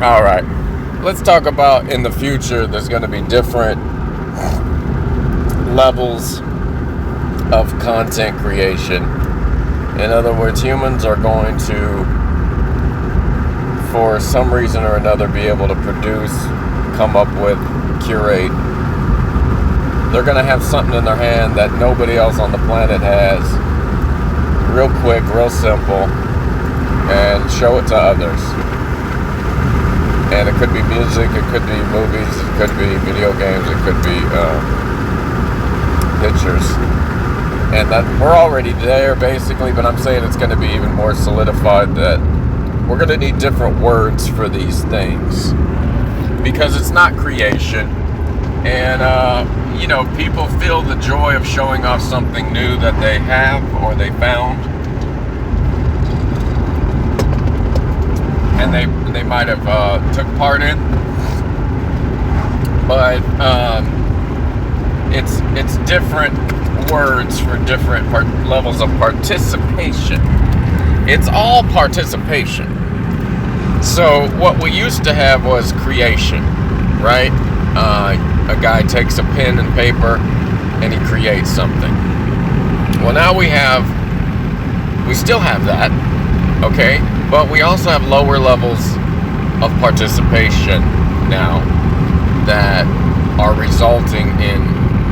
All right. Let's talk about in the future, there's going to be different levels of content creation. In other words, humans are going to, for some reason or another, be able to produce, come up with, curate. They're going to have something in their hand that nobody else on the planet has. Real quick, real simple, and show it to others. And it could be music, it could be movies, it could be video games, it could be pictures. And that we're already there, basically, but I'm saying it's going to be even more solidified that we're going to need different words for these things. Because it's not creation. And, people feel the joy of showing off something new that they have or they found. And they might have took part in, but it's different words for different levels of participation. It's all participation. So what we used to have was creation, right? A guy takes a pen and paper and he creates something. Well, now we still have that, okay? But we also have lower levels of participation now that are resulting in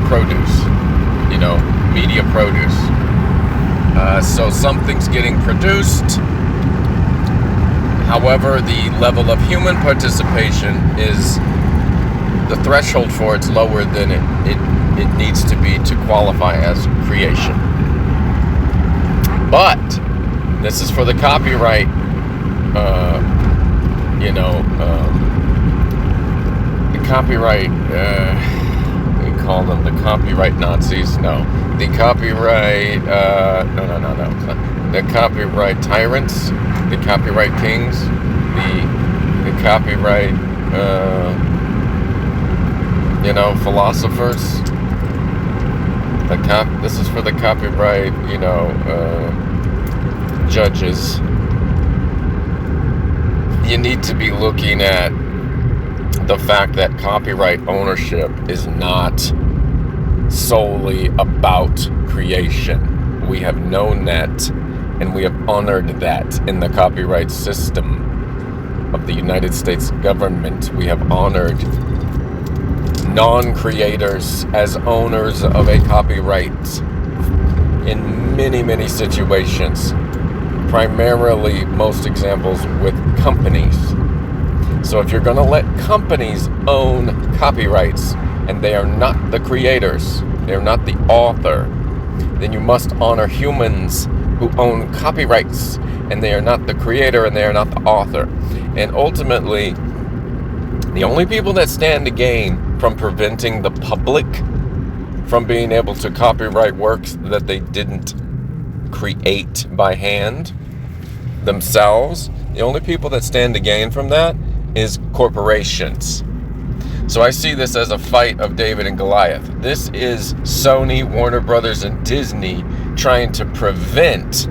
produce, media produce. So something's getting produced. However, the level of human participation is, the threshold for it's lower than it needs to be to qualify as creation. But this is for the copyright, the copyright, we call them the copyright Nazis. No, the copyright, the copyright tyrants, the copyright kings, the copyright, philosophers. This is for the copyright, judges. You need to be looking at the fact that copyright ownership is not solely about creation. We have known that, and we have honored that in the copyright system of the United States government. We have honored non-creators as owners of a copyright in many, many situations. Primarily, most examples with companies. So if you're going to let companies own copyrights and they are not the creators, they're not the author, then you must honor humans who own copyrights and they are not the creator and they are not the author. And ultimately, the only people that stand to gain from preventing the public from being able to copyright works that they didn't create by hand themselves, the only people that stand to gain from that is corporations. So I see this as a fight of David and Goliath. This is Sony, Warner Brothers, and Disney trying to prevent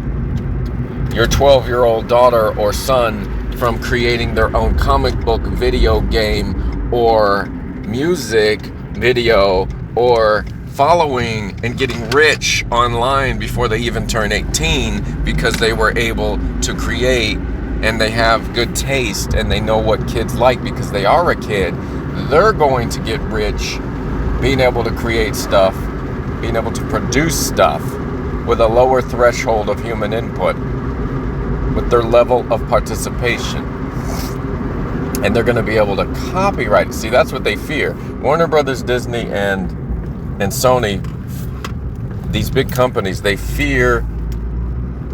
your 12-year-old daughter or son from creating their own comic book, video game, or music video, or following and getting rich online before they even turn 18 because they were able to create and they have good taste and they know what kids like because they are a kid. They're going to get rich being able to create stuff, being able to produce stuff with a lower threshold of human input, with their level of participation. And they're going to be able to copyright it. See, that's what they fear. Warner Brothers, Disney, and Sony, these big companies, they fear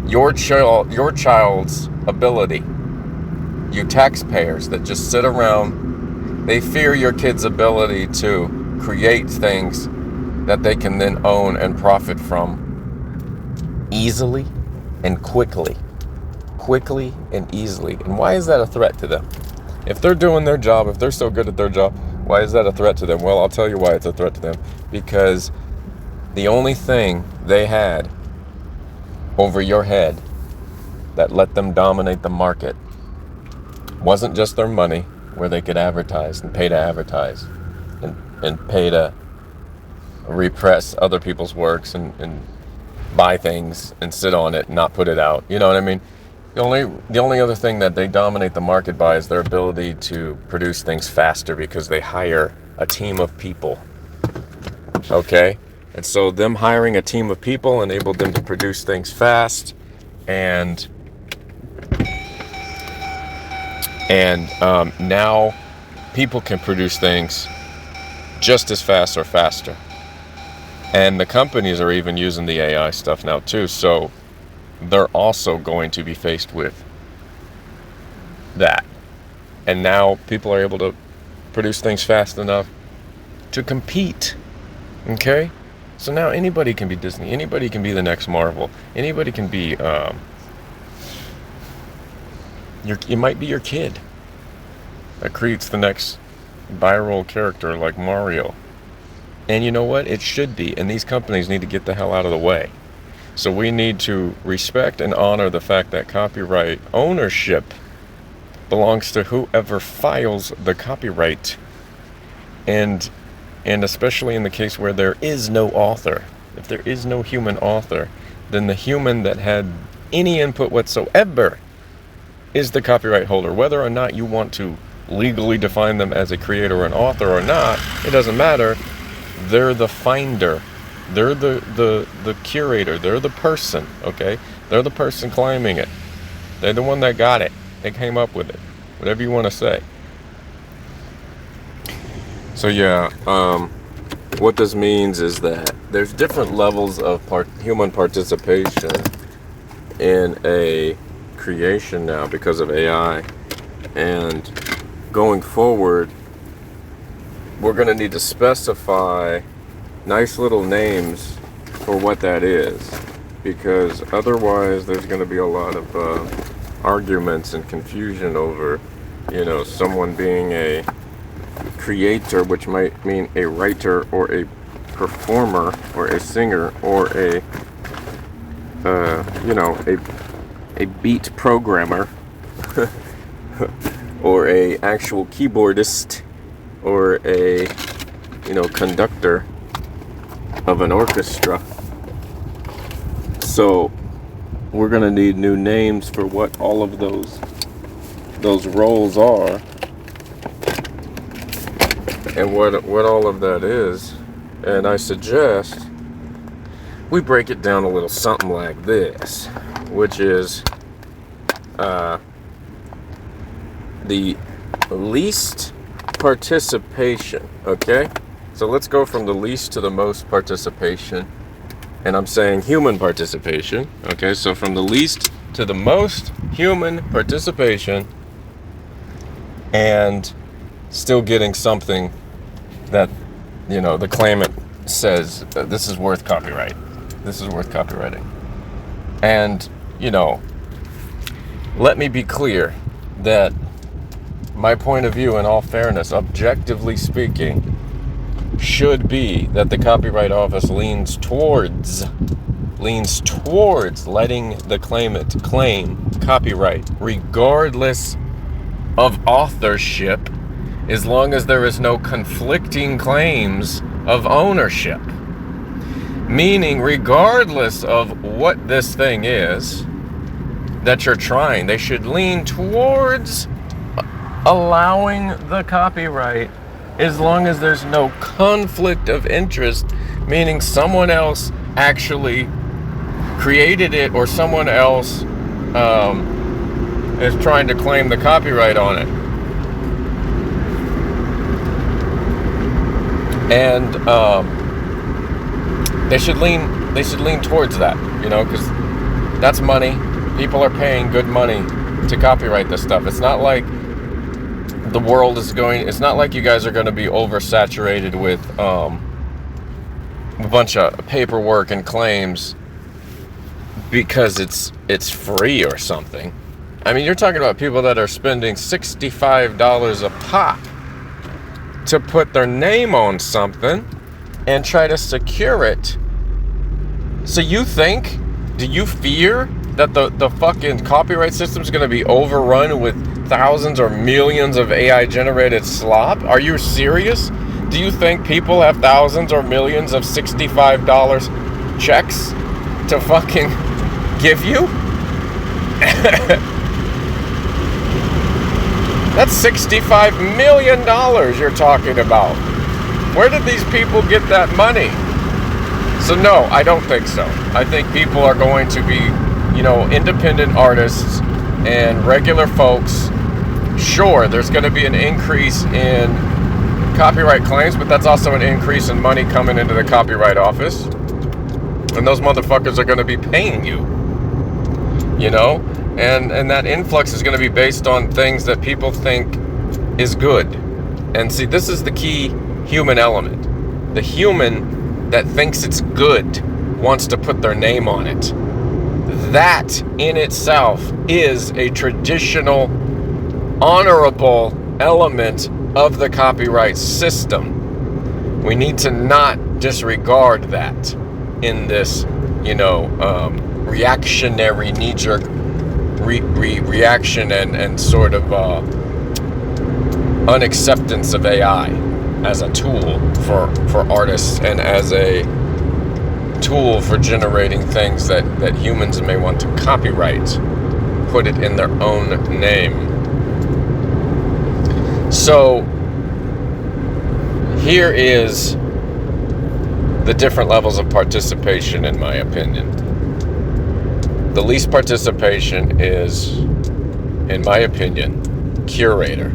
your child's ability. You taxpayers that just sit around, they fear your kid's ability to create things that they can then own and profit from easily and quickly and easily. And why is that a threat to them? If they're doing their job, if they're so good at their job, why is that a threat to them? Well, I'll tell you why it's a threat to them. Because the only thing they had over your head that let them dominate the market wasn't just their money where they could advertise and pay to advertise and pay to repress other people's works and buy things and sit on it and not put it out. You know what I mean? The only other thing that they dominate the market by is their ability to produce things faster because they hire a team of people. Okay? And so them hiring a team of people enabled them to produce things fast and now people can produce things just as fast or faster. And the companies are even using the AI stuff now too, so they're also going to be faced with that. And now people are able to produce things fast enough to compete. Okay? So now anybody can be Disney. Anybody can be the next Marvel. Anybody can be, it might be your kid that creates the next viral character like Mario. And you know what? It should be. And these companies need to get the hell out of the way. So we need to respect and honor the fact that copyright ownership belongs to whoever files the copyright. And especially in the case where there is no author. If there is no human author, then the human that had any input whatsoever is the copyright holder. Whether or not you want to legally define them as a creator or an author or not, it doesn't matter. They're the finder. They're the curator. They're the person, okay? They're the person claiming it. They're the one that got it. They came up with it. Whatever you want to say. So yeah, what this means is that there's different levels of human participation in a creation now because of AI. And going forward, we're going to need to specify nice little names for what that is, because otherwise there's going to be a lot of arguments and confusion over, someone being a creator, which might mean a writer or a performer or a singer or a beat programmer or a actual keyboardist or a conductor of an orchestra. So we're gonna need new names for what all of those roles are and what all of that is. And I suggest we break it down a little something like this, which is the least participation. Okay, so let's go from the least to the most participation, and I'm saying human participation. Okay, so from the least to the most human participation, and still getting something that the claimant says this is worth copyright. This is worth copywriting. And let me be clear that my point of view, in all fairness, objectively speaking, should be that the Copyright Office leans towards letting the claimant claim copyright regardless of authorship, as long as there is no conflicting claims of ownership. Meaning, regardless of what this thing is that you're trying, they should lean towards allowing the copyright as long as there's no conflict of interest, meaning someone else actually created it or someone else is trying to claim the copyright on it. And they should lean towards that, because that's money. People are paying good money to copyright this stuff. It's not like the world is it's not like you guys are going to be oversaturated with a bunch of paperwork and claims because it's free or something. I mean, you're talking about people that are spending $65 a pop to put their name on something and try to secure it. So do you fear that the fucking copyright system is going to be overrun with thousands or millions of AI generated slop? Are you serious? Do you think people have thousands or millions of $65 checks to fucking give you? That's $65 million you're talking about. Where did these people get that money? So no, I don't think so. I think people are going to be, independent artists and regular folks. Sure, there's going to be an increase in copyright claims, but that's also an increase in money coming into the copyright office. And those motherfuckers are going to be paying you. And that influx is going to be based on things that people think is good. And see, this is the key human element. The human that thinks it's good wants to put their name on it. That in itself is a traditional, honorable element of the copyright system. We need to not disregard that in this, reactionary knee-jerk reaction and sort of unacceptance of AI as a tool for artists and as a tool for generating things that humans may want to copyright, put it in their own name. So here is the different levels of participation, in my opinion. The least participation is, in my opinion, curator.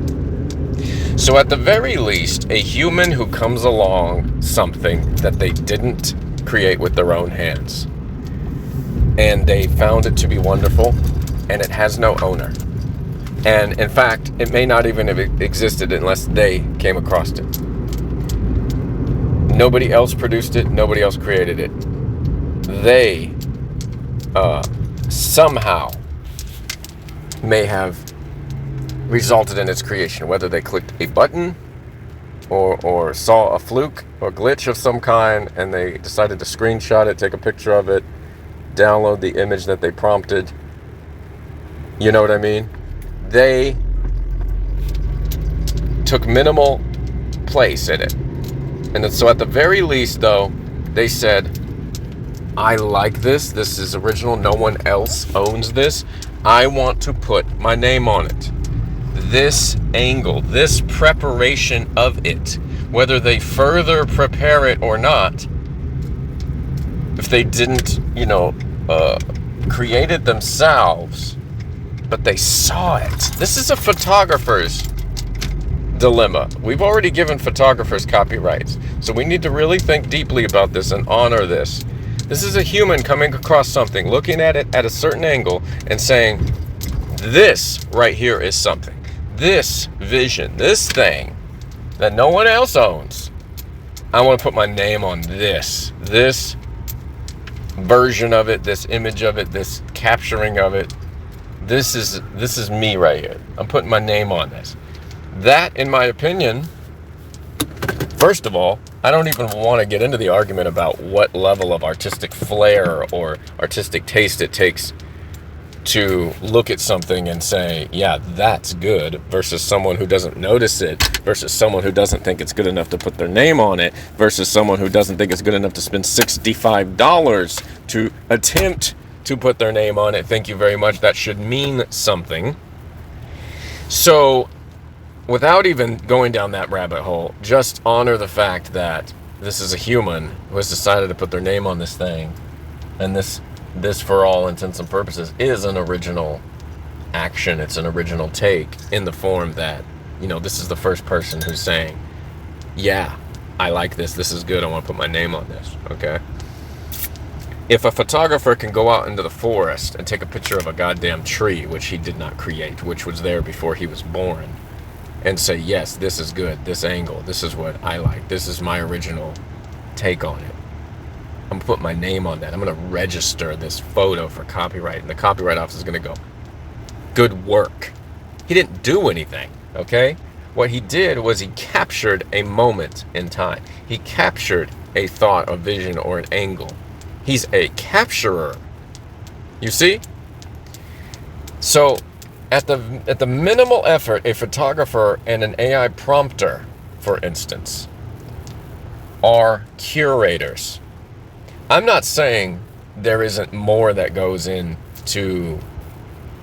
So at the very least, a human who comes along something that they didn't create with their own hands, and they found it to be wonderful, and it has no owner. And in fact, it may not even have existed unless they came across it. Nobody else produced it, nobody else created it. They somehow may have resulted in its creation, whether they clicked a button or saw a fluke or glitch of some kind and they decided to screenshot it, take a picture of it, download the image that they prompted. You know what I mean? They took minimal place in it. And so at the very least, though, they said, I like this. This is original. No one else owns this. I want to put my name on it. This angle, this preparation of it, whether they further prepare it or not, if they didn't, create it themselves, but they saw it. This is a photographer's dilemma. We've already given photographers copyrights, so we need to really think deeply about this and honor this. This is a human coming across something, looking at it at a certain angle and saying, this right here is something. This vision, this thing that no one else owns. I want to put my name on this version of it, this image of it, this capturing of it. This is me right here. I'm putting my name on this. That, in my opinion, first of all, I don't even want to get into the argument about what level of artistic flair or artistic taste it takes to look at something and say, yeah, that's good, versus someone who doesn't notice it, versus someone who doesn't think it's good enough to put their name on it, versus someone who doesn't think it's good enough to spend $65 to attempt to put their name on it. Thank you very much. That should mean something. So, without even going down that rabbit hole, just honor the fact that this is a human who has decided to put their name on this thing, and this for all intents and purposes is an original action. It's an original take in the form that, this is the first person who's saying, yeah, I like this, this is good, I want to put my name on this, okay? If a photographer can go out into the forest and take a picture of a goddamn tree, which he did not create, which was there before he was born, and say, yes, this is good, this angle, this is what I like, this is my original take on it, I'm going to put my name on that. I'm going to register this photo for copyright. And the copyright office is going to go, good work. He didn't do anything, okay? What he did was he captured a moment in time. He captured a thought, a vision, or an angle. He's a capturer. You see? So At the minimal effort, a photographer and an AI prompter, for instance, are curators. I'm not saying there isn't more that goes into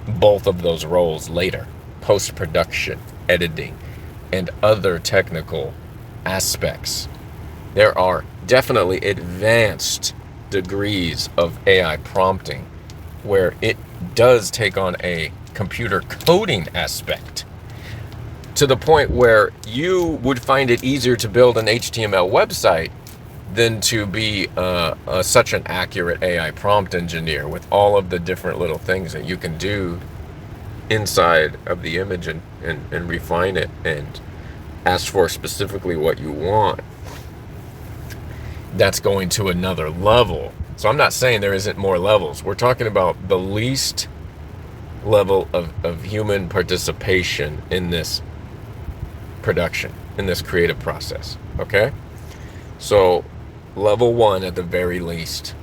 both of those roles later, post-production, editing, and other technical aspects. There are definitely advanced degrees of AI prompting where it does take on a computer coding aspect to the point where you would find it easier to build an HTML website than to be such an accurate AI prompt engineer with all of the different little things that you can do inside of the image and refine it and ask for specifically what you want. That's going to another level. So I'm not saying there isn't more levels. We're talking about the least level of human participation in this production, in this creative process. Okay? So level 1 at the very least,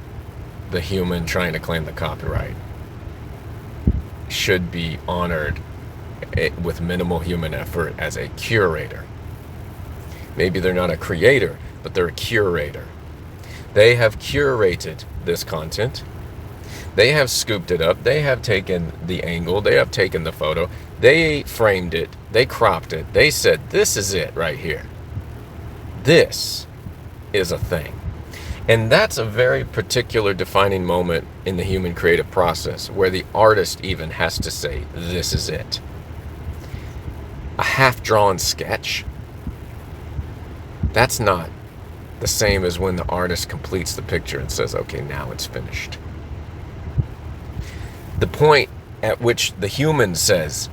the human trying to claim the copyright should be honored with minimal human effort as a curator. Maybe they're not a creator, but they're a curator. They have curated this content. They have scooped it up. They have taken the angle. They have taken the photo. They framed it. They cropped it. They said, this is it right here. This is a thing. And that's a very particular defining moment in the human creative process where the artist even has to say, this is it. A half-drawn sketch, that's not the same as when the artist completes the picture and says, okay, now it's finished. The point at which the human says,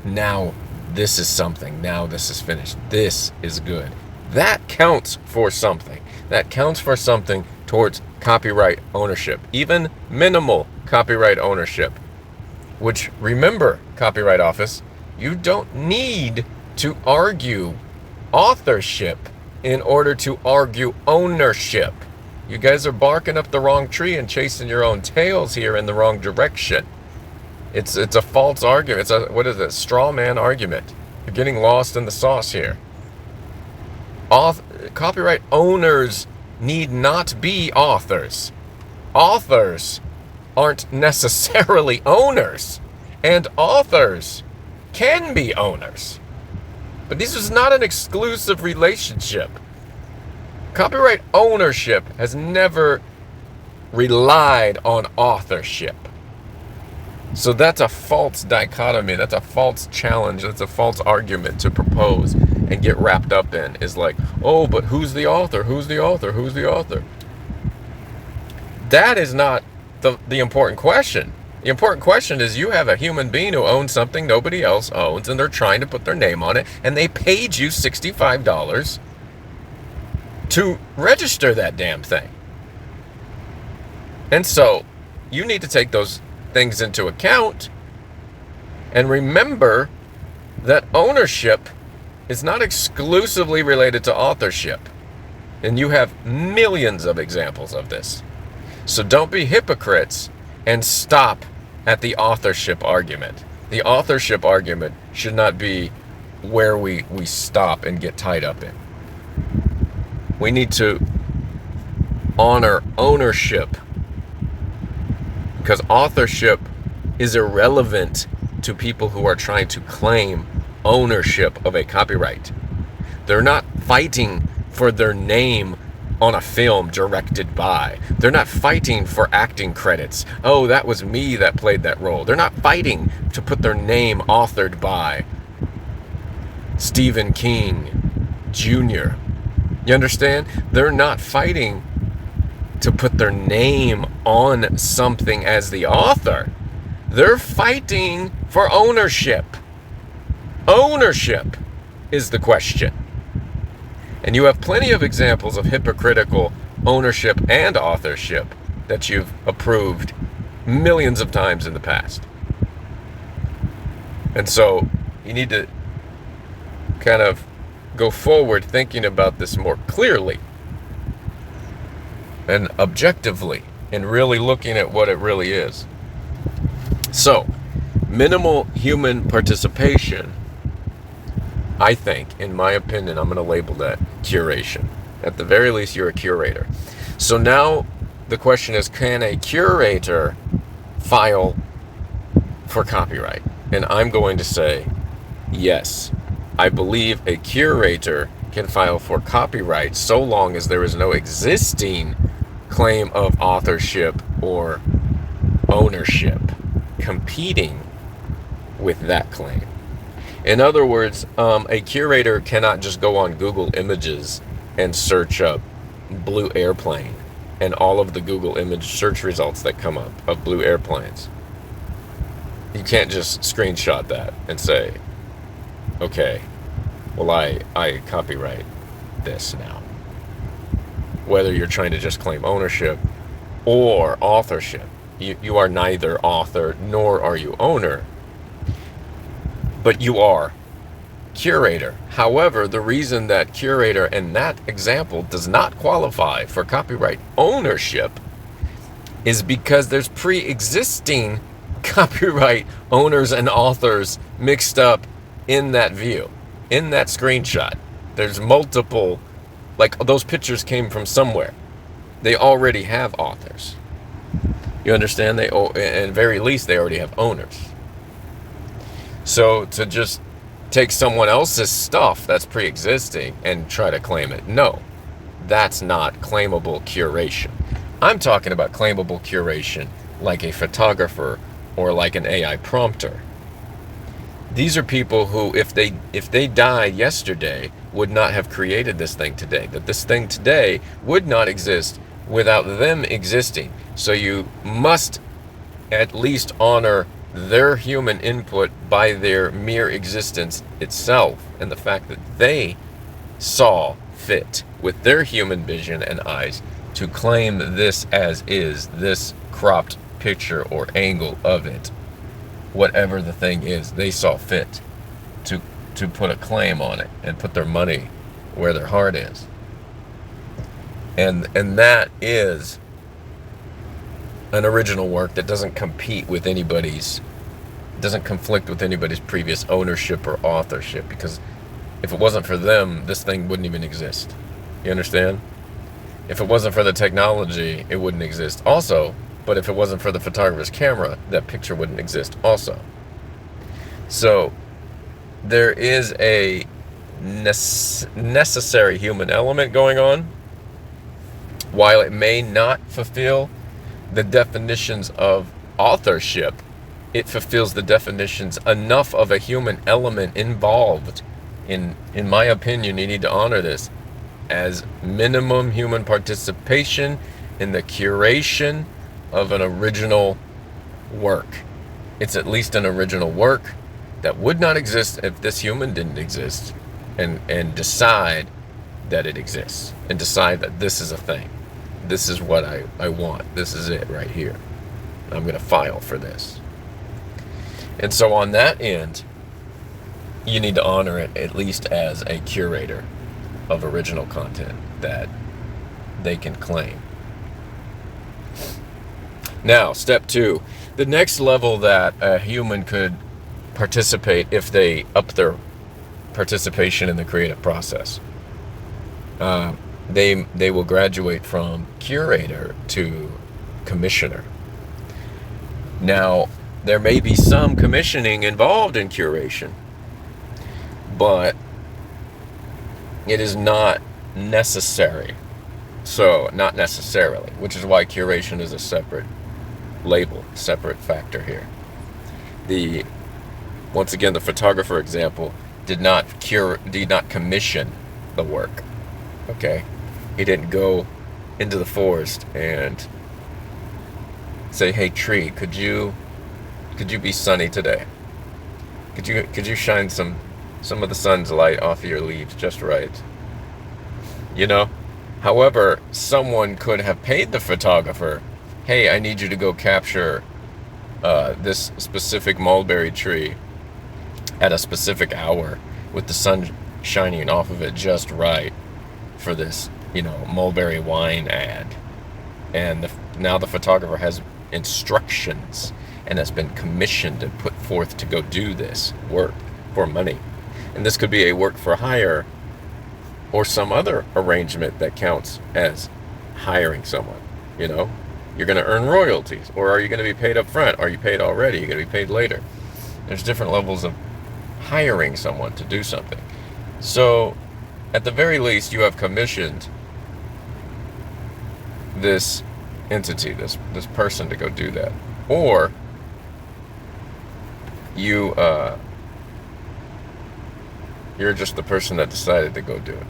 now this is something, now this is finished, this is good, that counts for something. That counts for something towards copyright ownership, even minimal copyright ownership. Which, remember, Copyright Office, you don't need to argue authorship in order to argue ownership. You guys are barking up the wrong tree and chasing your own tails here in the wrong direction. It's a false argument. It's what is it? Straw man argument. You're getting lost in the sauce here. Copyright owners need not be authors. Authors aren't necessarily owners, and authors can be owners. But this is not an exclusive relationship. Copyright ownership has never relied on authorship. So that's a false dichotomy. That's a false challenge. That's a false argument to propose and get wrapped up in. Is like, oh, but who's the author? Who's the author? Who's the author? That is not the important question. The important question is you have a human being who owns something nobody else owns, and they're trying to put their name on it, and they paid you $65 to register that damn thing. And so you need to take those things into account and remember that ownership is not exclusively related to authorship. And you have millions of examples of this. So don't be hypocrites and stop at the authorship argument. The authorship argument should not be where we stop and get tied up in. We need to honor ownership, because authorship is irrelevant to people who are trying to claim ownership of a copyright. They're not fighting for their name on a film directed by. They're not fighting for acting credits. Oh, that was me that played that role. They're not fighting to put their name authored by Stephen King Jr. You understand? They're not fighting to put their name on something as the author. They're fighting for ownership. Ownership is the question. And you have plenty of examples of hypocritical ownership and authorship that you've approved millions of times in the past. And so you need to kind of go forward thinking about this more clearly and objectively and really looking at what it really is. So Minimal human participation, I think, in my opinion, I'm going to label that curation. At the very least, you're a curator. So now the question is, can a curator file for copyright? And I'm going to say yes. I believe a curator can file for copyright so long as there is no existing claim of authorship or ownership competing with that claim. In other words, a curator cannot just go on Google Images and search up blue airplane and all of the Google image search results that come up of blue airplanes. You can't just screenshot that and say, okay, well, I copyright this now. Whether you're trying to just claim ownership or authorship. You are neither author nor are you owner, but you are curator. However, the reason that curator in that example does not qualify for copyright ownership is because there's pre-existing copyright owners and authors mixed up in that view, in that screenshot. There's multiple, like those pictures came from somewhere. They already have authors. You understand? They, at very least, they already have owners. So to just take someone else's stuff that's pre-existing and try to claim it, no, that's not claimable curation. I'm talking about claimable curation like a photographer or like an AI prompter. These are people who, if they died yesterday, would not have created this thing today. That this thing today would not exist without them existing. So you must at least honor their human input by their mere existence itself and the fact that they saw fit with their human vision and eyes to claim this as is, this cropped picture or angle of it, whatever the thing is, they saw fit to put a claim on it and put their money where their heart is. And that is an original work that doesn't compete with anybody's, doesn't conflict with anybody's previous ownership or authorship, because if it wasn't for them, this thing wouldn't even exist. You understand? If it wasn't for the technology, it wouldn't exist also. But if it wasn't for the photographer's camera, that picture wouldn't exist also. So there is a necessary human element going on. While it may not fulfill the definitions of authorship, it fulfills the definitions enough of a human element involved. In my opinion, you need to honor this as minimum human participation in the curation of an original work. It's at least an original work that would not exist if this human didn't exist, and decide that it exists, and decide that this is a thing. This is what I want. This is it right here. I'm going to file for this. And so on that end, you need to honor it at least as a curator of original content that they can claim. Now, step 2. The next level that a human could participate if they up their participation in the creative process. They will graduate from curator to commissioner. Now, there may be some commissioning involved in curation, but it is not necessary. So, not necessarily, which is why curation is a separate label, separate factor here. Once again, the photographer example did not commission the work. Okay? He didn't go into the forest and say, "Hey tree, could you be sunny today? Could you shine some of the sun's light off of your leaves just right?" You know? However, someone could have paid the photographer, "Hey, I need you to go capture this specific mulberry tree at a specific hour with the sun shining off of it just right for this, mulberry wine ad." And now the photographer has instructions, and has been commissioned and put forth to go do this work for money. And this could be a work for hire or some other arrangement that counts as hiring someone. You know, you're going to earn royalties, or are you going to be paid up front? Are you paid already? You're going to be paid later. There's different levels of hiring someone to do something. So at the very least, you have commissioned this entity, this person to go do that. Or you're just the person that decided to go do it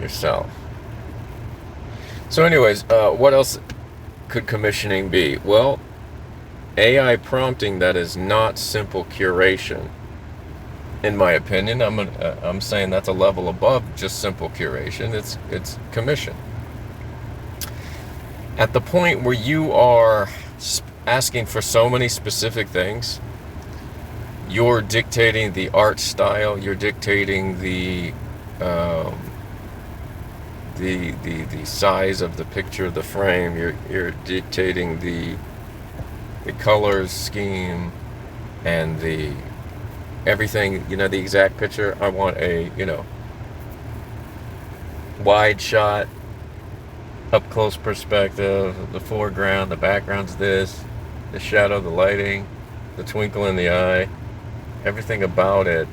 yourself. So anyways, what else could commissioning be? Well, AI prompting that is not simple curation. In my opinion, I'm saying that's a level above just simple curation. It's commission. At the point where you are asking for so many specific things, you're dictating the art style, you're dictating the size of the picture, the frame, you're dictating the colors scheme and the everything, you know, the exact picture. I want a, you know, wide shot, up close perspective, the foreground, the background's this, the shadow, the lighting, the twinkle in the eye, everything about it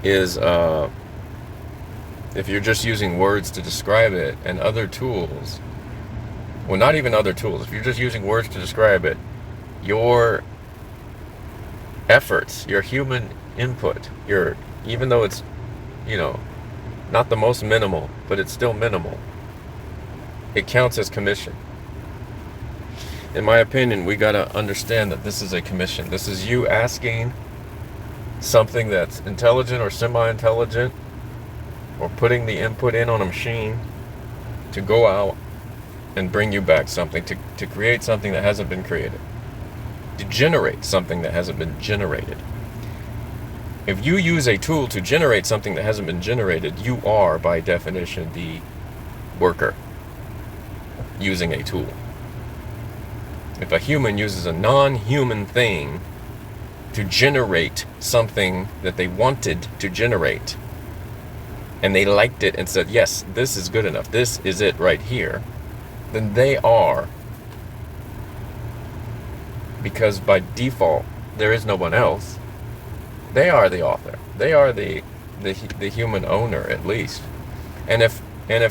is, if you're just using words to describe it and other tools, well, not even other tools, if you're just using words to describe it, your efforts, your human input, even though it's, you know, not the most minimal, but it's still minimal, it counts as commission. In my opinion, we got to understand that this is a commission. This is you asking something that's intelligent or semi-intelligent, or putting the input in on a machine to go out and bring you back something, to create something that hasn't been created, to generate something that hasn't been generated. If you use a tool to generate something that hasn't been generated, you are, by definition, the worker using a tool. If a human uses a non-human thing to generate something that they wanted to generate, and they liked it and said, yes, this is good enough, this is it right here, then they are, because by default there is no one else, they are the author. They are the human owner, at least. And if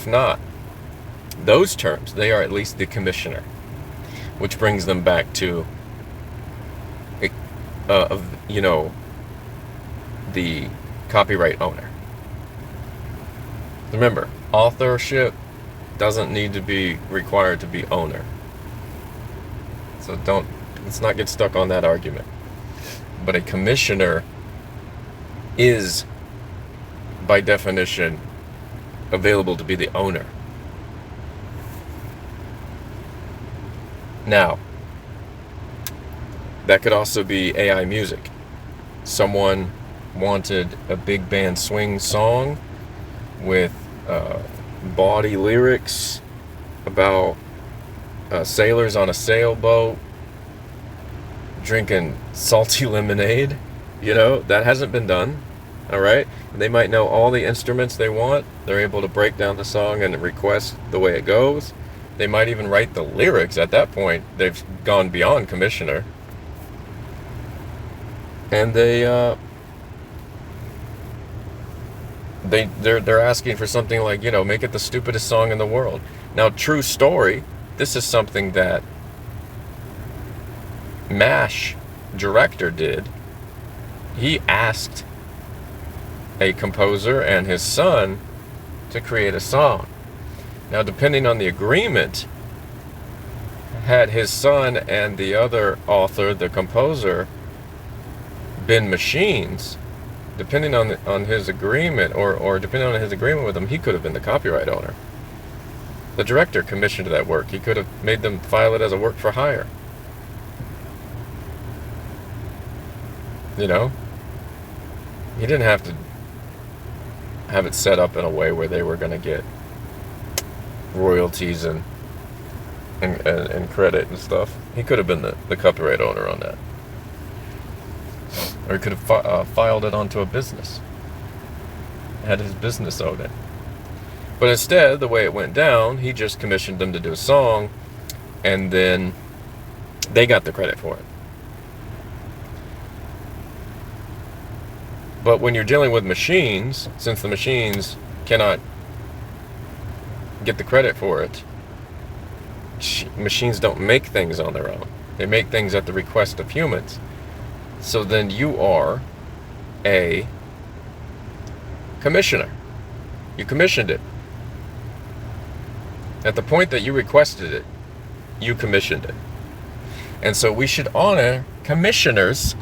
not those terms, they are at least the commissioner, which brings them back to you know, the copyright owner. Remember, authorship doesn't need to be required to be owner. So let's not get stuck on that argument. But a commissioner is, by definition, available to be the owner. Now, that could also be AI music. Someone wanted a big band swing song with bawdy lyrics about sailors on a sailboat drinking salty lemonade. You know, that hasn't been done. All right, they might know all the instruments they want. They're able to break down the song and request the way it goes. They might even write the lyrics. At that point, they've gone beyond commissioner, and they're asking for something like, you know, make it the stupidest song in the world. Now, true story, this is something that MASH director did. He asked a composer and his son to create a song. Now, depending on the agreement, had his son and the other author, the composer, been machines, depending on his agreement, or depending on his agreement with them, he could have been the copyright owner. The director commissioned that work. He could have made them file it as a work for hire. You know? He didn't have to have it set up in a way where they were going to get royalties and and credit and stuff. He could have been the copyright owner on that. Or he could have filed it onto a business. Had his business own it. But instead, the way it went down, he just commissioned them to do a song, and then they got the credit for it. But when you're dealing with machines, since the machines cannot get the credit for it, machines don't make things on their own. They make things at the request of humans. So then you are a commissioner. You commissioned it. At the point that you requested it, you commissioned it. And so we should honor commissioners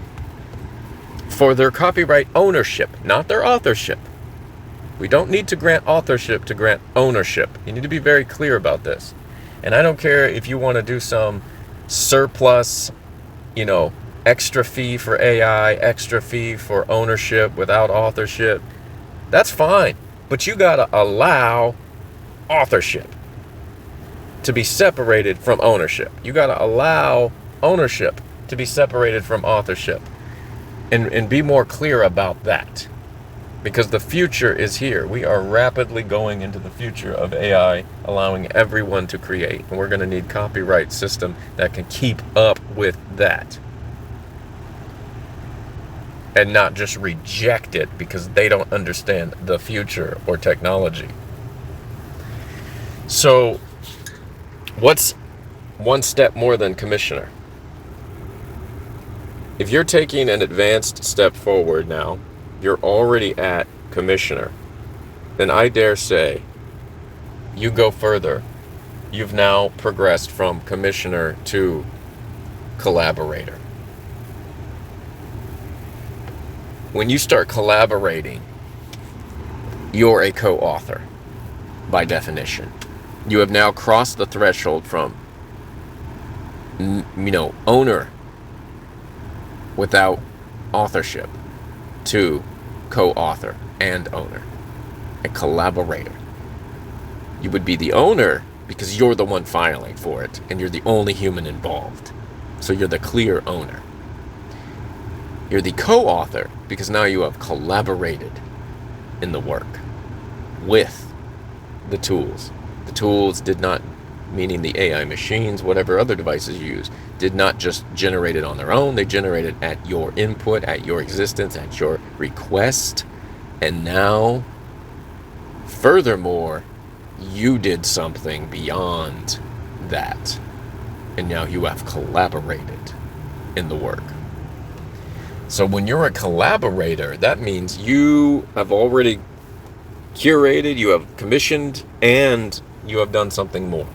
for their copyright ownership, not their authorship. We don't need to grant authorship to grant ownership. You need to be very clear about this. And I don't care if you want to do some surplus, extra fee for AI, extra fee for ownership without authorship. That's fine. But you got to allow authorship to be separated from ownership. You got to allow ownership to be separated from authorship. And be more clear about that. Because the future is here. We are rapidly going into the future of AI, allowing everyone to create. And we're going to need copyright system that can keep up with that. And not just reject it because they don't understand the future or technology. So, what's one step more than commissioner? If you're taking an advanced step forward now, you're already at commissioner, then I dare say you go further. You've now progressed from commissioner to collaborator. When you start collaborating, you're a co-author by definition. You have now crossed the threshold from, owner without authorship to co-author and owner, a collaborator. You would be the owner because you're the one filing for it and you're the only human involved. So you're the clear owner. You're the co-author because now you have collaborated in the work with the tools. The tools did not, meaning the AI machines, whatever other devices you use, did not just generate it on their own. They generated at your input, at your existence, at your request. And now, furthermore, you did something beyond that. And now you have collaborated in the work. So when you're a collaborator, that means you have already curated, you have commissioned, and you have done something more.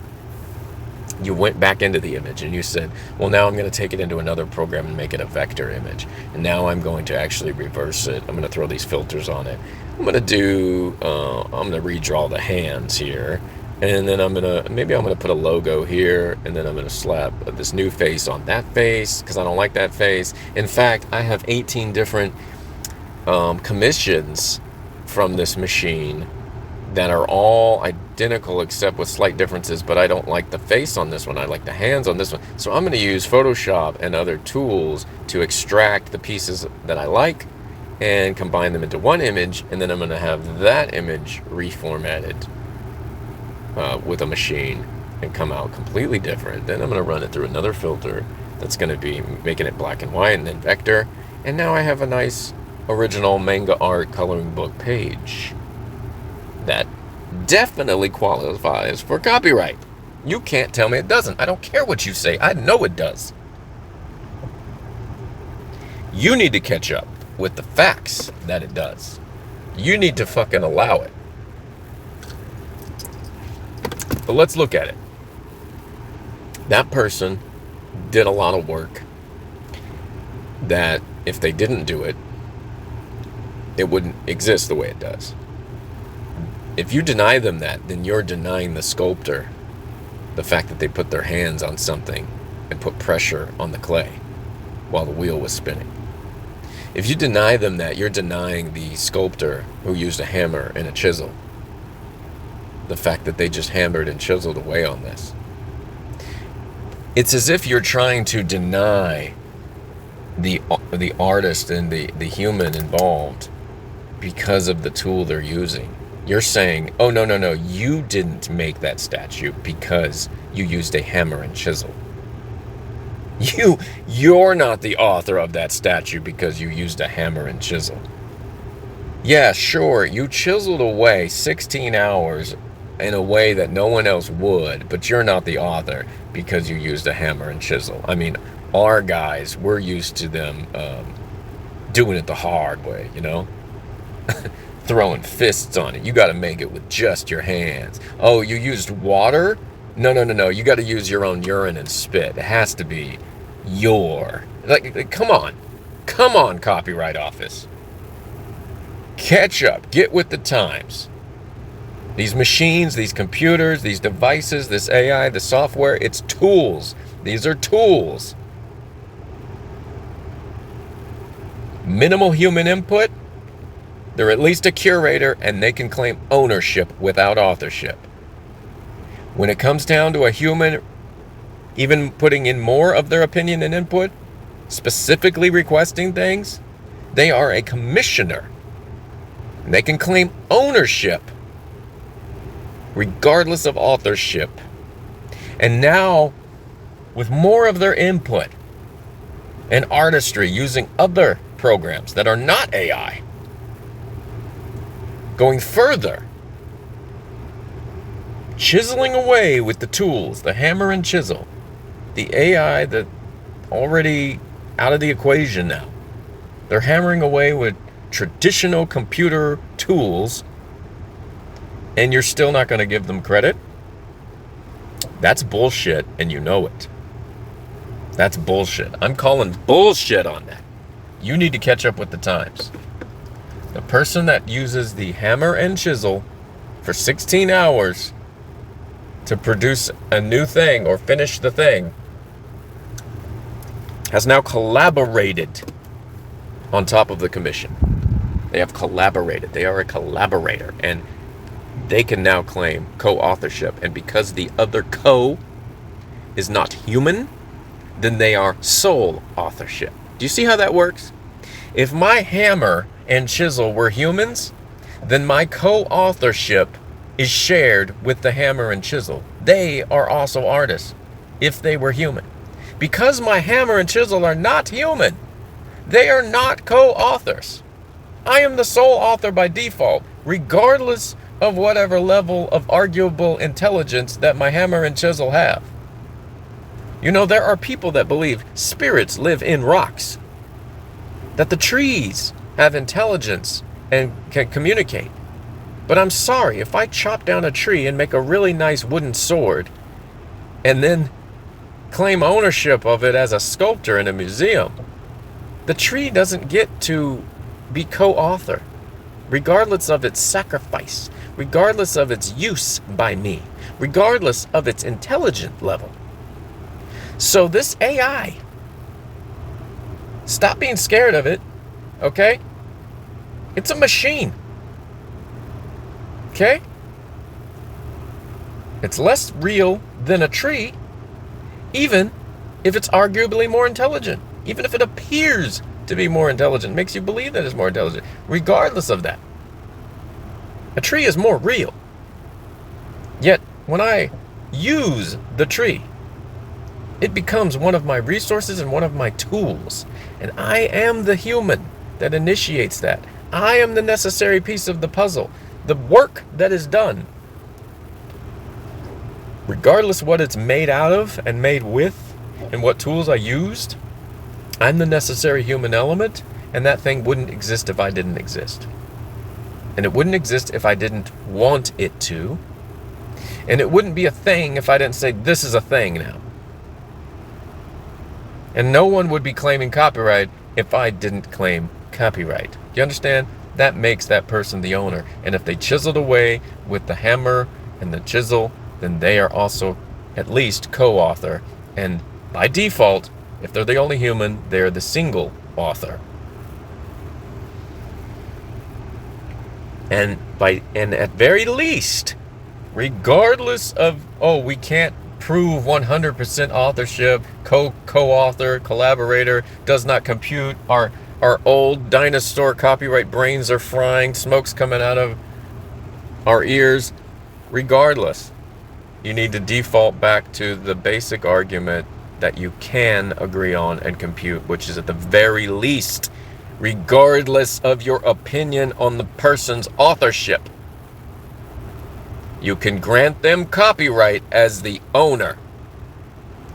You went back into the image and you said, well, now I'm going to take it into another program and make it a vector image. And now I'm going to actually reverse it. I'm going to throw these filters on it. I'm going to redraw the hands here. And then I'm going to put a logo here. And then I'm going to slap this new face on that face because I don't like that face. In fact, I have 18 different commissions from this machine that are all identical except with slight differences, but I don't like the face on this one. I like the hands on this one. So I'm going to use Photoshop and other tools to extract the pieces that I like and combine them into one image, and then I'm going to have that image reformatted with a machine and come out completely different. Then I'm going to run it through another filter that's going to be making it black and white and then vector, and now I have a nice original manga art coloring book page that definitely qualifies for copyright. You can't tell me it doesn't. I don't care what you say. I know it does. You need to catch up with the facts that it does. You need to fucking allow it. But let's look at it. That person did a lot of work that if they didn't do it, it wouldn't exist the way it does. If you deny them that, then you're denying the sculptor the fact that they put their hands on something and put pressure on the clay while the wheel was spinning. If you deny them that, you're denying the sculptor who used a hammer and a chisel the fact that they just hammered and chiseled away on this. It's as if you're trying to deny the artist and the human involved because of the tool they're using. You're saying, oh, no, you didn't make that statue because you used a hammer and chisel. You're not the author of that statue because you used a hammer and chisel. Yeah, sure, you chiseled away 16 hours in a way that no one else would, but you're not the author because you used a hammer and chisel. I mean, our guys, we're used to them doing it the hard way, you know? Throwing fists on it. You got to make it with just your hands. Oh, you used water? No. You got to use your own urine and spit. It has to be your. Like, come on. Come on, Copyright Office. Catch up. Get with the times. These machines, these computers, these devices, this AI, the software, it's tools. These are tools. Minimal human input. They're at least a curator, and they can claim ownership without authorship. When it comes down to a human even putting in more of their opinion and input, specifically requesting things, they are a commissioner. And they can claim ownership regardless of authorship. And now, with more of their input and artistry using other programs that are not AI, going further, chiseling away with the tools, the hammer and chisel, the AI that already out of the equation now. They're hammering away with traditional computer tools, and you're still not going to give them credit? That's bullshit, and you know it. That's bullshit. I'm calling bullshit on that. You need to catch up with the times. The person that uses the hammer and chisel for 16 hours to produce a new thing or finish the thing has now collaborated on top of the commission. They have collaborated. They are a collaborator, and they can now claim co-authorship. And because the other co is not human, then they are sole authorship. Do you see how that works? If my hammer and chisel were humans, then my co-authorship is shared with the hammer and chisel. They are also artists if they were human. Because my hammer and chisel are not human, they are not co-authors. I am the sole author by default, regardless of whatever level of arguable intelligence that my hammer and chisel have. You know, there are people that believe spirits live in rocks, that the trees have intelligence and can communicate. But I'm sorry, if I chop down a tree and make a really nice wooden sword and then claim ownership of it as a sculptor in a museum, the tree doesn't get to be co-author, regardless of its sacrifice, regardless of its use by me, regardless of its intelligence level. So this AI, stop being scared of it, okay? It's a machine, okay? It's less real than a tree, even if it's arguably more intelligent, even if it appears to be more intelligent, makes you believe that it's more intelligent, regardless of that. A tree is more real. Yet, when I use the tree, it becomes one of my resources and one of my tools. And I am the human that initiates that. I am the necessary piece of the puzzle. The work that is done, regardless what it's made out of and made with and what tools I used, I'm the necessary human element, and that thing wouldn't exist if I didn't exist. And it wouldn't exist if I didn't want it to. And it wouldn't be a thing if I didn't say, this is a thing now. And no one would be claiming copyright if I didn't claim copyright. You understand? That makes that person the owner. And if they chiseled away with the hammer and the chisel, then they are also at least co-author. And by default, if they're the only human, they're the single author. And at very least, regardless of, we can't prove 100% authorship, co-author, collaborator, does not compute. Our old dinosaur copyright brains are frying, smoke's coming out of our ears. Regardless, you need to default back to the basic argument that you can agree on and compute, which is at the very least, regardless of your opinion on the person's authorship, you can grant them copyright as the owner.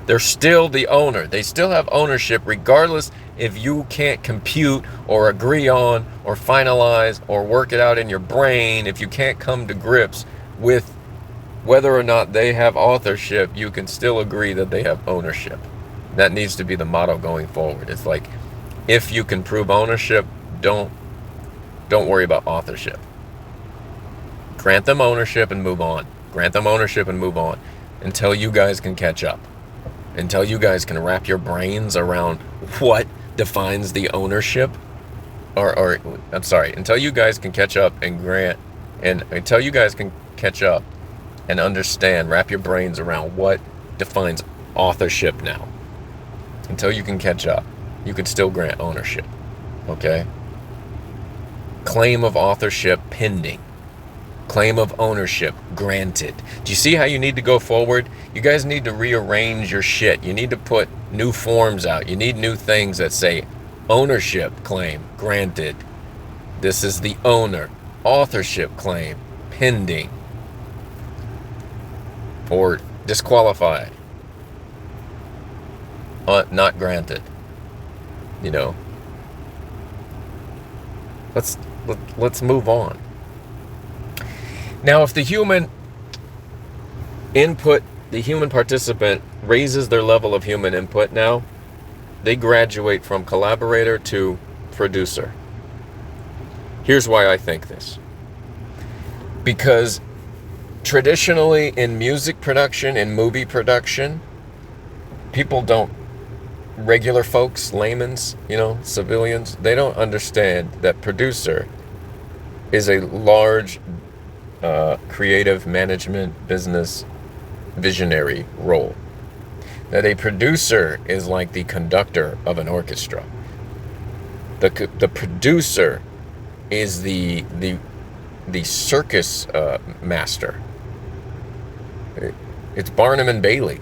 They're still the owner. They still have ownership regardless if you can't compute or agree on or finalize or work it out in your brain. If you can't come to grips with whether or not they have authorship, you can still agree that they have ownership. That needs to be the motto going forward. It's like, if you can prove ownership, don't worry about authorship. Grant them ownership and move on. Grant them ownership and move on until you guys can catch up. Until you guys can wrap your brains around what defines the ownership. Until you guys can catch up and until you guys can catch up and understand, wrap your brains around what defines authorship now. Until you can catch up, you can still grant ownership. Okay? Claim of authorship pending. Claim of ownership granted. Do you see how you need to go forward? You guys need to rearrange your shit. You need to put new forms out. You need new things that say ownership claim granted. This is the owner. Authorship claim pending. Or disqualified. Not granted. You know. Let's move on. Now, if the human input, the human participant raises their level of human input now, they graduate from collaborator to producer. Here's why I think this. Because traditionally in music production, in movie production, regular folks, laymen's, civilians, they don't understand that producer is a large creative management business visionary role. That a producer is like the conductor of an orchestra. The producer is the circus master. It's Barnum and Bailey,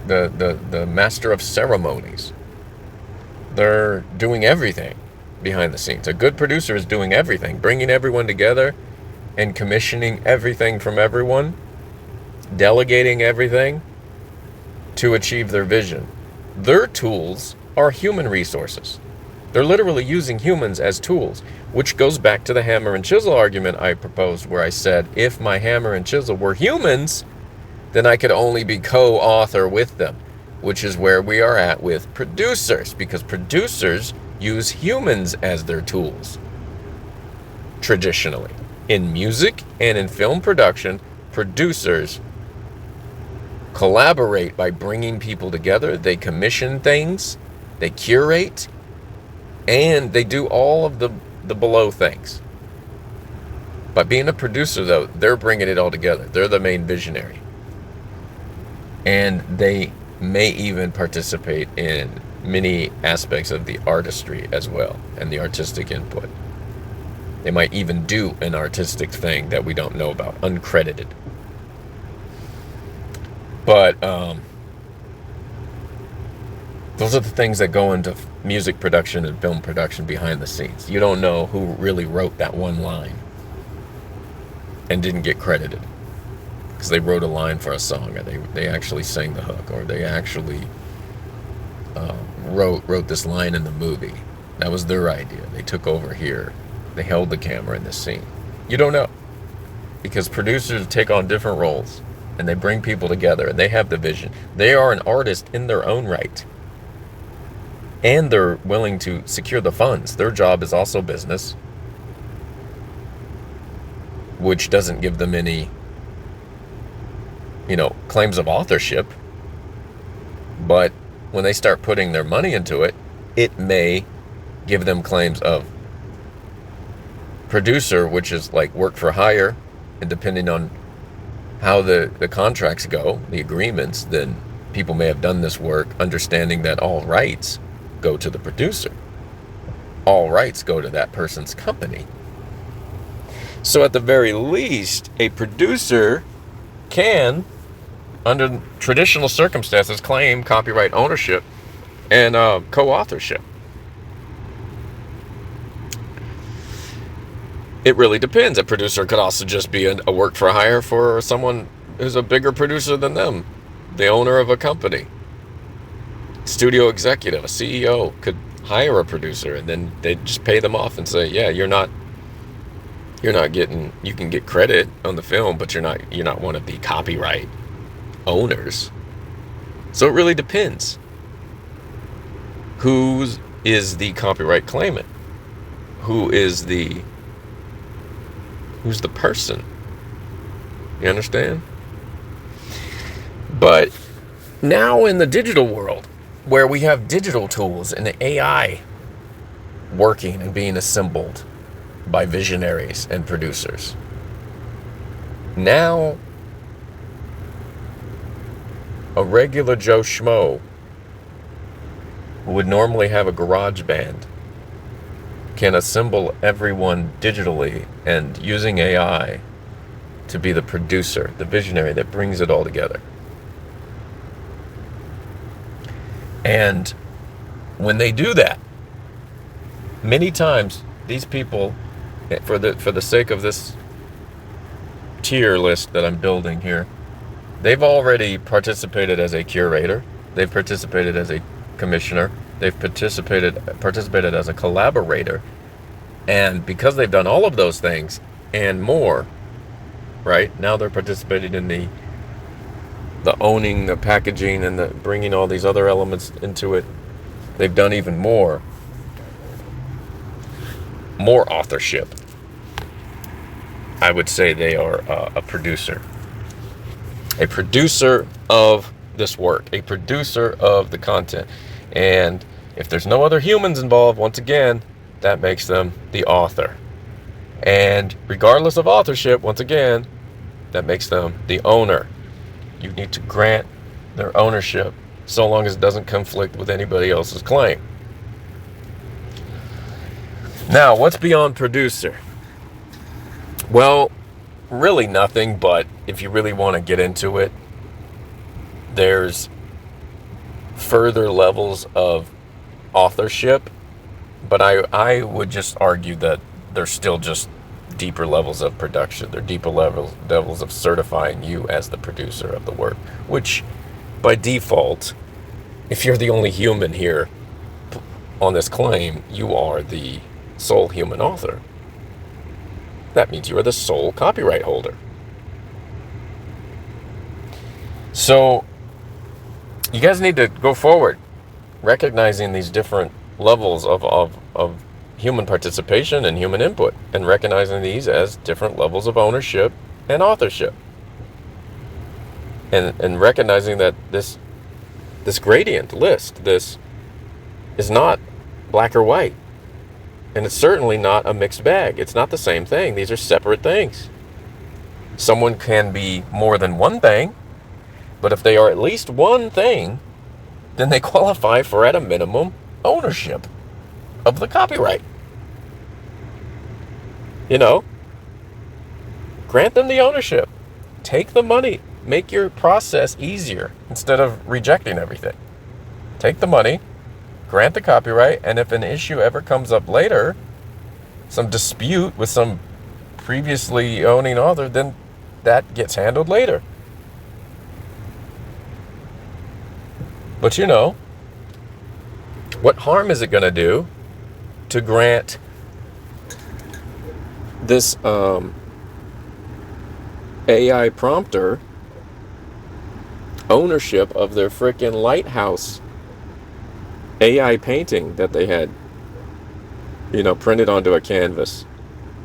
the master of ceremonies. They're doing everything behind the scenes. A good producer is doing everything, bringing everyone together and commissioning everything from everyone, delegating everything to achieve their vision. Their tools are human resources. They're literally using humans as tools, which goes back to the hammer and chisel argument I proposed, where I said, if my hammer and chisel were humans, then I could only be co-author with them, which is where we are at with producers, because producers use humans as their tools. Traditionally, in music and in film production, producers collaborate by bringing people together. They commission things, they curate, and they do all of the below things. By being a producer, though, they're bringing it all together. They're the main visionary. And they may even participate in many aspects of the artistry as well, and the artistic input. They might even do an artistic thing that we don't know about, uncredited. But those are the things that go into music production and film production behind the scenes. You don't know who really wrote that one line and didn't get credited because they wrote a line for a song, or they actually sang the hook, or they actually wrote this line in the movie. That was their idea. They took over here. They held the camera in this scene. You don't know, because producers take on different roles and they bring people together and they have the vision. They are an artist in their own right, and they're willing to secure the funds. Their job is also business, which doesn't give them any, claims of authorship. But when they start putting their money into it, it may give them claims of producer, which is like work for hire, and depending on how the contracts go, the agreements, then people may have done this work understanding that all rights go to the producer. All rights go to that person's company. So at the very least, a producer can, under traditional circumstances, claim copyright ownership and co-authorship. It really depends. A producer could also just be a work for hire for someone who's a bigger producer than them, the owner of a company. Studio executive, a CEO, could hire a producer, and then they just pay them off and say, yeah, you're not getting, you can get credit on the film, but you're not one of the copyright owners. So it really depends. Who is the copyright claimant? Who's the person? You understand? But now in the digital world, where we have digital tools and the AI working and being assembled by visionaries and producers, now a regular Joe Schmo who would normally have a garage band can assemble everyone digitally and using AI to be the producer, the visionary that brings it all together. And when they do that, many times these people, for the sake of this tier list that I'm building here, they've already participated as a curator, they've participated as a commissioner, they've participated as a collaborator, and because they've done all of those things and more, right, now they're participating in the owning, the packaging, and the bringing all these other elements into it. They've done even more authorship. I would say they are a producer of this work, a producer of the content. And if there's no other humans involved, once again, that makes them the author. And regardless of authorship, once again, that makes them the owner. You need to grant their ownership so long as it doesn't conflict with anybody else's claim. Now, what's beyond producer? Well, really nothing, but if you really want to get into it, there's further levels of authorship, but I would just argue that there's still just deeper levels of production. They're deeper levels of certifying you as the producer of the work, which by default, if you're the only human here on this claim, you are the sole human author. That means you are the sole copyright holder. So you guys need to go forward recognizing these different levels of human participation and human input, and recognizing these as different levels of ownership and authorship, and recognizing that this gradient list, this is not black or white, and it's certainly not a mixed bag. It's not the same thing. These are separate things. Someone can be more than one thing, but if they are at least one thing, then they qualify for, at a minimum, ownership of the copyright. You know, grant them the ownership. Take the money. Make your process easier instead of rejecting everything. Take the money, grant the copyright, and if an issue ever comes up later, some dispute with some previously owning author, then that gets handled later. But you know, what harm is it going to do to grant this AI prompter ownership of their frickin' lighthouse AI painting that they had, you know, printed onto a canvas?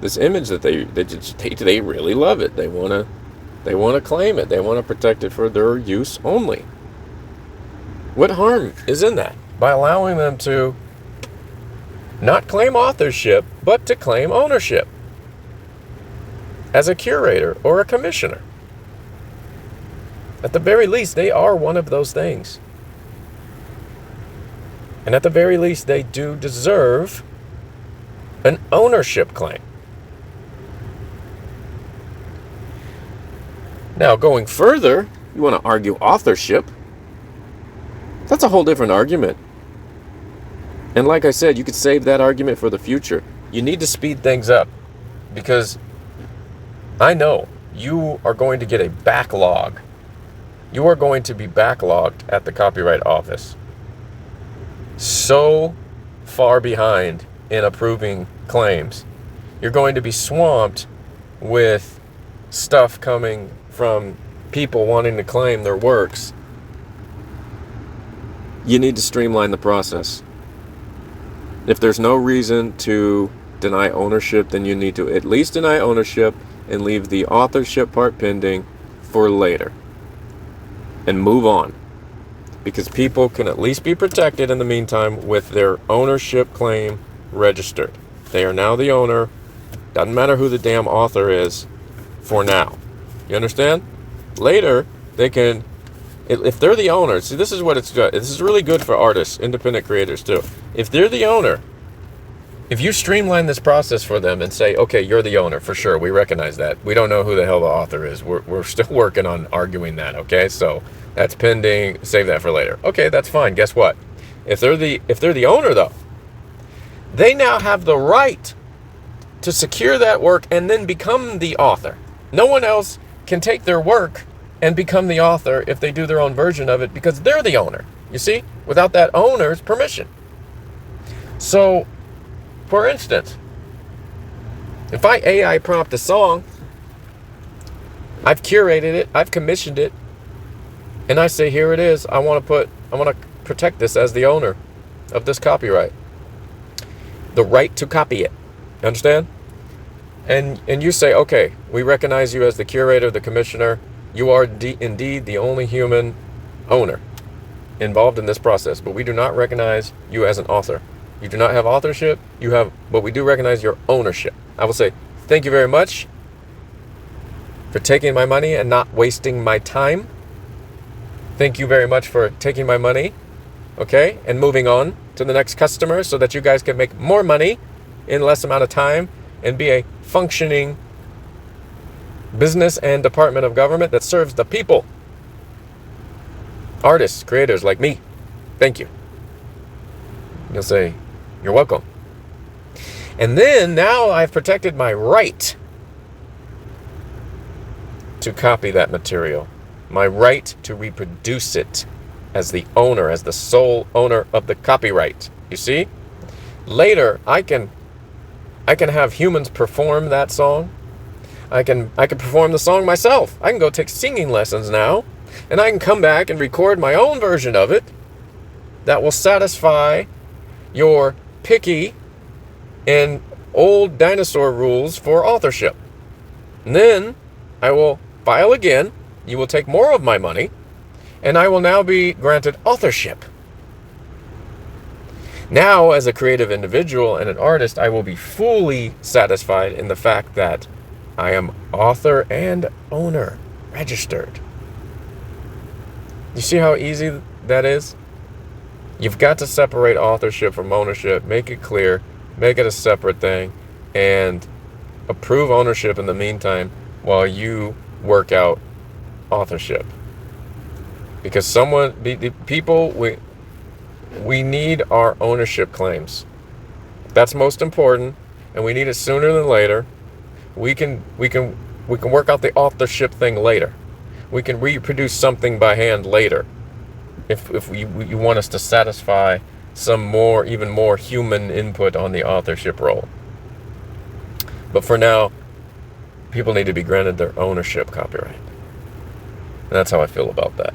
This image that they really love it. They want to claim it. They want to protect it for their use only. What harm is in that by allowing them to not claim authorship, but to claim ownership as a curator or a commissioner? At the very least, they are one of those things. And at the very least, they do deserve an ownership claim. Now, going further, you want to argue authorship. That's a whole different argument. And like I said, you could save that argument for the future. You need to speed things up, because I know you are going to get a backlog. You are going to be backlogged at the Copyright Office. So far behind in approving claims. You're going to be swamped with stuff coming from people wanting to claim their works. You need to streamline the process. If there's no reason to deny ownership, then you need to at least deny ownership and leave the authorship part pending for later. And move on. Because people can at least be protected in the meantime with their ownership claim registered. They are now the owner. Doesn't matter who the damn author is for now. You understand? Later, they can, if they're the owner, see, this is what it's good. This is really good for artists, independent creators too. If they're the owner, if you streamline this process for them and say, okay, you're the owner, for sure, we recognize that. We don't know who the hell the author is. We're still working on arguing that, okay? So that's pending. Save that for later. Okay, that's fine. Guess what? If they're the owner, though, they now have the right to secure that work and then become the author. No one else can take their work and become the author if they do their own version of it, because they're the owner, you see, without that owner's permission. So, for instance, if I AI prompt a song, I've curated it, I've commissioned it, and I say, here it is, I want to protect this as the owner of this copyright. The right to copy it. You understand? And you say, okay, we recognize you as the curator, the commissioner. You are indeed the only human owner involved in this process, but we do not recognize you as an author. You do not have authorship, but we do recognize your ownership. I will say, thank you very much for taking my money and not wasting my time. Thank you very much for taking my money, okay, and moving on to the next customer so that you guys can make more money in less amount of time and be a functioning business and department of government that serves the people. Artists, creators like me, thank you. You'll say, you're welcome. And then now I've protected my right to copy that material, my right to reproduce it as the owner, as the sole owner of the copyright. You see? Later, I can have humans perform that song. I can perform the song myself. I can go take singing lessons now, and I can come back and record my own version of it that will satisfy your picky and old dinosaur rules for authorship. And then I will file again. You will take more of my money, and I will now be granted authorship. Now, as a creative individual and an artist, I will be fully satisfied in the fact that I am author and owner registered. You see how easy that is? You've got to separate authorship from ownership, make it clear, make it a separate thing, and approve ownership in the meantime while you work out authorship. Because we need our ownership claims. That's most important, and we need it sooner than later. We can work out the authorship thing later. We can reproduce something by hand later, if you want us to satisfy some even more human input on the authorship role. But for now, people need to be granted their ownership copyright. And that's how I feel about that.